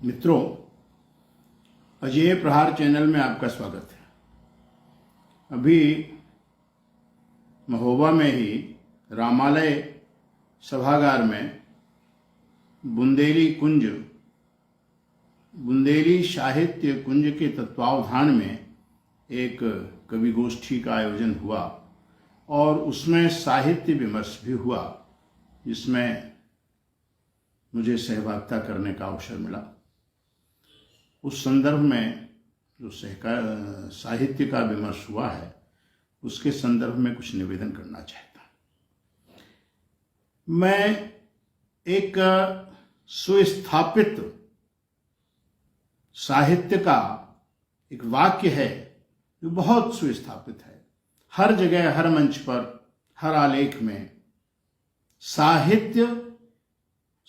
मित्रों, अजेय प्रहार चैनल में आपका स्वागत है। अभी महोबा में ही रामालय सभागार में बुंदेली साहित्य कुंज के तत्वावधान में एक कवि गोष्ठी का आयोजन हुआ और उसमें साहित्य विमर्श भी हुआ, जिसमें मुझे सहभागिता करने का अवसर मिला। उस संदर्भ में जो साहित्य का विमर्श हुआ है, उसके संदर्भ में कुछ निवेदन करना चाहता हूं। मैं एक सुस्थापित साहित्य का एक वाक्य है जो बहुत सुस्थापित है, हर जगह, हर मंच पर, हर आलेख में, साहित्य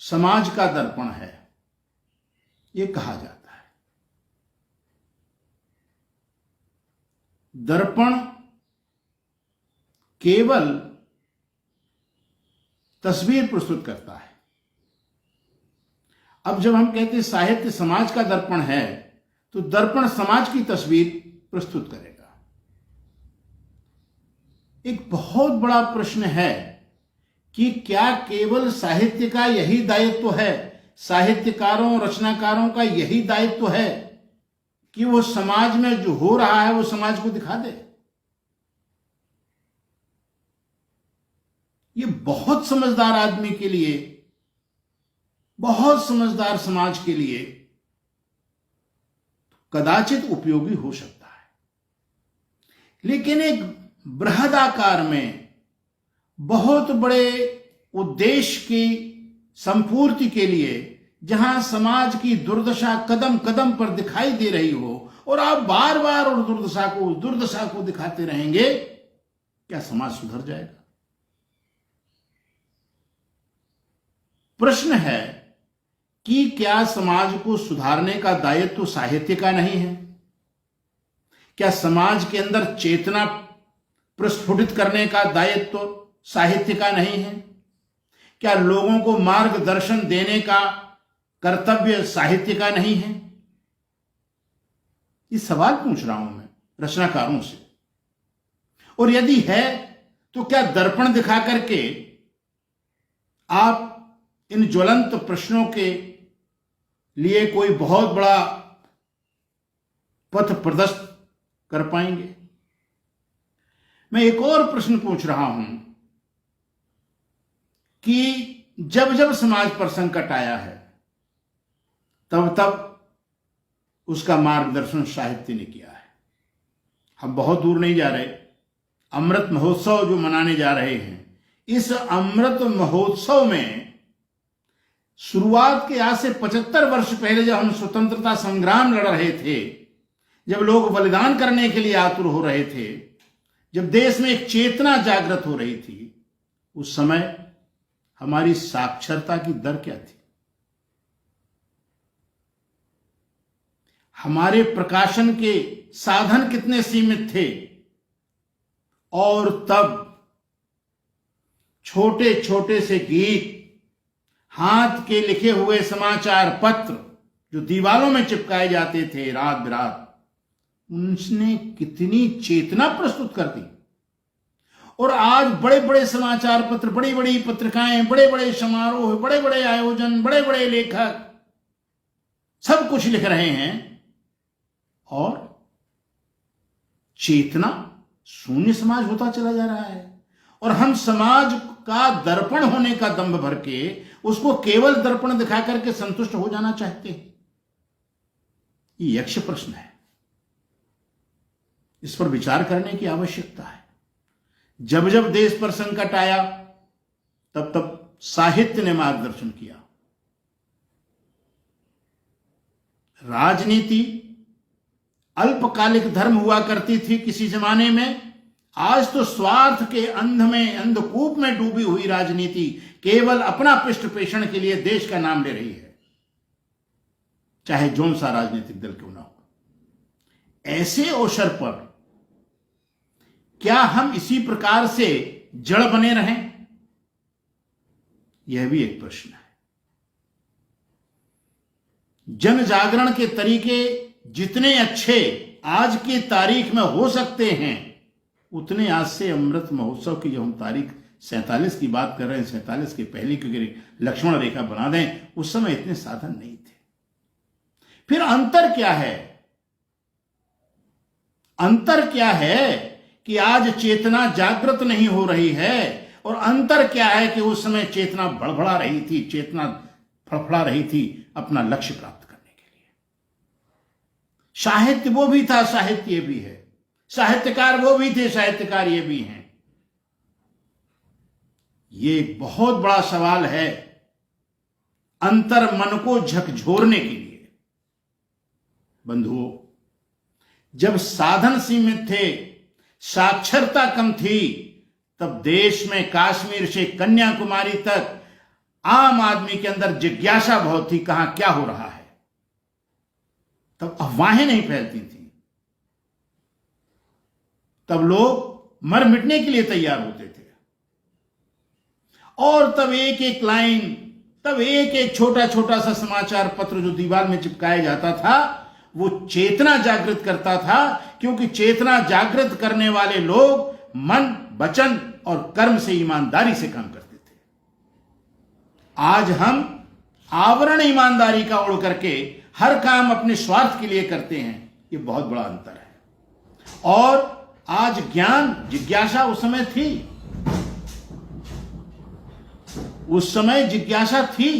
समाज का दर्पण है, ये कहा जाता है। दर्पण केवल तस्वीर प्रस्तुत करता है। अब जब हम कहते हैं साहित्य समाज का दर्पण है, तो दर्पण समाज की तस्वीर प्रस्तुत करेगा। एक बहुत बड़ा प्रश्न है कि क्या केवल साहित्य का यही दायित्व है, साहित्यकारों, रचनाकारों का यही दायित्व है कि वो समाज में जो हो रहा है वो समाज को दिखा दे? ये बहुत समझदार आदमी के लिए, बहुत समझदार समाज के लिए कदाचित उपयोगी हो सकता है, लेकिन एक बृहदाकार में बहुत बड़े उद्देश्य की संपूर्ति के लिए, जहां समाज की दुर्दशा कदम कदम पर दिखाई दे रही हो और आप बार बार उस दुर्दशा को दिखाते रहेंगे, क्या समाज सुधर जाएगा? प्रश्न है कि क्या समाज को सुधारने का दायित्व साहित्य का नहीं है? क्या समाज के अंदर चेतना प्रस्फुटित करने का दायित्व साहित्य का नहीं है? क्या लोगों को मार्गदर्शन देने का कर्तव्य साहित्य का नहीं है? ये सवाल पूछ रहा हूं मैं रचनाकारों से। और यदि है तो क्या दर्पण दिखा करके आप इन ज्वलंत प्रश्नों के लिए कोई बहुत बड़ा पथ प्रदर्शित कर पाएंगे? मैं एक और प्रश्न पूछ रहा हूं कि जब जब समाज पर संकट आया है, तब तब उसका मार्गदर्शन साहित्य ने किया है। हम बहुत दूर नहीं जा रहे। अमृत महोत्सव जो मनाने जा रहे हैं, इस अमृत महोत्सव में शुरुआत के आज से 75 वर्ष पहले जब हम स्वतंत्रता संग्राम लड़ रहे थे, जब लोग बलिदान करने के लिए आतुर हो रहे थे, जब देश में एक चेतना जागृत हो रही थी, उस समय हमारी साक्षरता की दर क्या थी? हमारे प्रकाशन के साधन कितने सीमित थे? और तब छोटे छोटे से गीत, हाथ के लिखे हुए समाचार पत्र जो दीवारों में चिपकाए जाते थे रात बिरात, उनने कितनी चेतना प्रस्तुत कर दी। और आज बड़े बड़े समाचार पत्र, बड़ी बड़ी पत्रिकाएं, बड़े बड़े समारोह, बड़े बड़े आयोजन, बड़े बड़े लेखक सब कुछ लिख रहे हैं, और चेतना शून्य समाज होता चला जा रहा है। और हम समाज का दर्पण होने का दंभ भर के उसको केवल दर्पण दिखा करके संतुष्ट हो जाना चाहते हैं। ये यक्ष प्रश्न है, इस पर विचार करने की आवश्यकता है। जब जब देश पर संकट आया, तब तब साहित्य ने मार्गदर्शन किया। राजनीति अल्पकालिक धर्म हुआ करती थी किसी जमाने में। आज तो स्वार्थ के अंधकूप में डूबी हुई राजनीति केवल अपना पृष्ठ पेषण के लिए देश का नाम ले रही है, चाहे जौन सा राजनीतिक दल क्यों ना हो। ऐसे अवसर पर क्या हम इसी प्रकार से जड़ बने रहें? यह भी एक प्रश्न है। जन जागरण के तरीके जितने अच्छे आज की तारीख में हो सकते हैं, उतने आज से अमृत महोत्सव की जो हम तारीख 47 की बात कर रहे हैं, 47 के पहले की लक्ष्मण रेखा बना दें, उस समय इतने साधन नहीं थे। फिर अंतर क्या है? अंतर क्या है कि आज चेतना जागृत नहीं हो रही है, और अंतर क्या है कि उस समय चेतना बड़बड़ा रही थी, चेतना फड़फड़ा रही थी अपना लक्ष्य प्राप्त करने के लिए। साहित्य वो भी था, साहित्य ये भी है, साहित्यकार वो भी थे, साहित्यकार ये भी हैं। ये एक बहुत बड़ा सवाल है अंतर मन को झकझोरने के लिए। बंधुओं, जब साधन सीमित थे, साक्षरता कम थी, तब देश में कश्मीर से कन्याकुमारी तक आम आदमी के अंदर जिज्ञासा बहुत थी, कहां क्या हो रहा है। तब अफवाहें नहीं फैलती थी, तब लोग मर मिटने के लिए तैयार होते थे, और तब एक एक लाइन, तब एक एक छोटा छोटा सा समाचार पत्र जो दीवार में चिपकाया जाता था, वो चेतना जागृत करता था, क्योंकि चेतना जागृत करने वाले लोग मन, वचन और कर्म से, ईमानदारी से काम करते थे। आज हम आवरण ईमानदारी का ओढ़ करके हर काम अपने स्वार्थ के लिए करते हैं, ये बहुत बड़ा अंतर है। और आज ज्ञान जिज्ञासा उस समय थी, उस समय जिज्ञासा थी,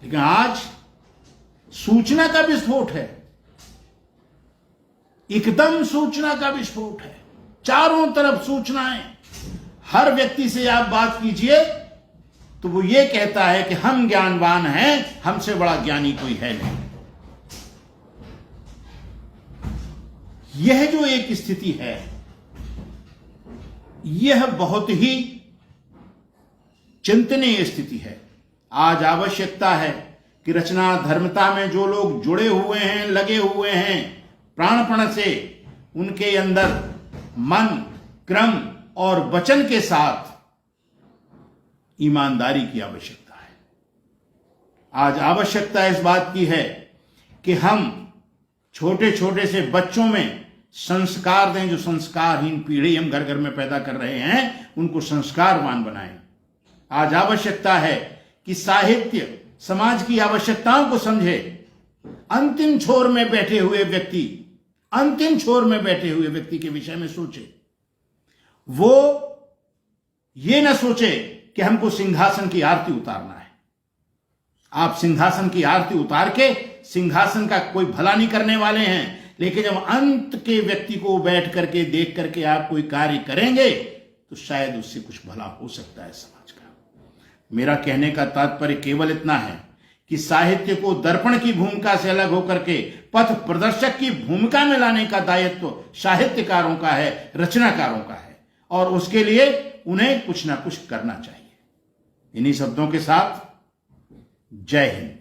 लेकिन आज सूचना का विस्फोट है, एकदम सूचना का विस्फोट है, चारों तरफ सूचनाएं। हर व्यक्ति से आप बात कीजिए तो वो ये कहता है कि हम ज्ञानवान हैं, हमसे बड़ा ज्ञानी कोई है नहीं। यह जो एक स्थिति है, यह बहुत ही चिंतनीय स्थिति है। आज आवश्यकता है कि रचना धर्मता में जो लोग जुड़े हुए हैं, लगे हुए हैं प्राणपण से, उनके अंदर मन, क्रम और वचन के साथ ईमानदारी की आवश्यकता है। आज आवश्यकता इस बात की है कि हम छोटे छोटे से बच्चों में संस्कार दें, जो संस्कारहीन पीढ़ी हम घर घर में पैदा कर रहे हैं, उनको संस्कारवान बनाएं। आज आवश्यकता है कि साहित्य समाज की आवश्यकताओं को समझे। अंतिम छोर में बैठे हुए व्यक्ति, अंतिम छोर में बैठे हुए व्यक्ति के विषय में सोचे। वो ये ना सोचे कि हमको सिंहासन की आरती उतारना है। आप सिंहासन की आरती उतार के सिंहासन का कोई भला नहीं करने वाले हैं, लेकिन जब अंत के व्यक्ति को बैठ करके देख करके आप कोई कार्य करेंगे तो शायद उससे कुछ भला हो सकता है समाज का। मेरा कहने का तात्पर्य केवल इतना है कि साहित्य को दर्पण की भूमिका से अलग होकर के पथ प्रदर्शक की भूमिका में लाने का दायित्व साहित्यकारों का है, रचनाकारों का है, और उसके लिए उन्हें कुछ ना कुछ करना चाहिए। इन्हीं शब्दों के साथ जय हिंद।